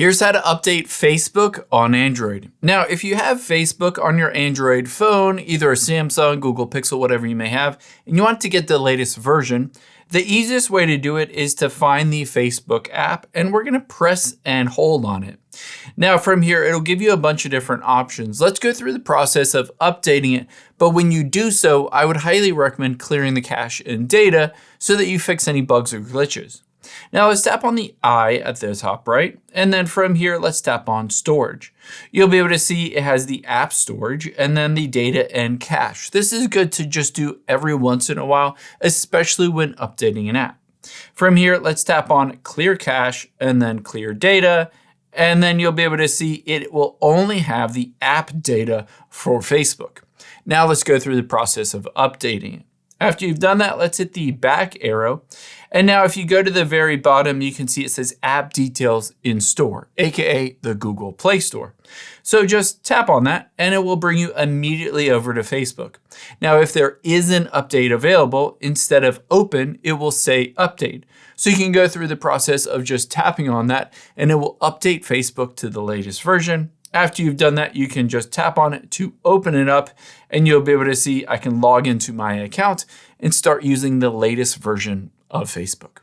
Here's how to update Facebook on Android. Now, if you have Facebook on your Android phone, either a Samsung, Google Pixel, whatever you may have, and you want to get the latest version, the easiest way to do it is to find the Facebook app, and we're gonna press and hold on it. Now from here, it'll give you a bunch of different options. Let's go through the process of updating it, but when you do so, I would highly recommend clearing the cache and data so that you fix any bugs or glitches. Now let's tap on the I at the top right, and then from here, let's tap on storage. You'll be able to see it has the app storage and then the data and cache. This is good to just do every once in a while, especially when updating an app. From here, let's tap on clear cache and then clear data. And then you'll be able to see it will only have the app data for Facebook. Now let's go through the process of updating it. After you've done that, let's hit the back arrow. And now if you go to the very bottom, you can see it says app details in store, AKA the Google Play Store. So just tap on that and it will bring you immediately over to Facebook. Now, if there is an update available, instead of open, it will say update. So you can go through the process of just tapping on that and it will update Facebook to the latest version. After you've done that, you can just tap on it to open it up and you'll be able to see I can log into my account and start using the latest version of Facebook.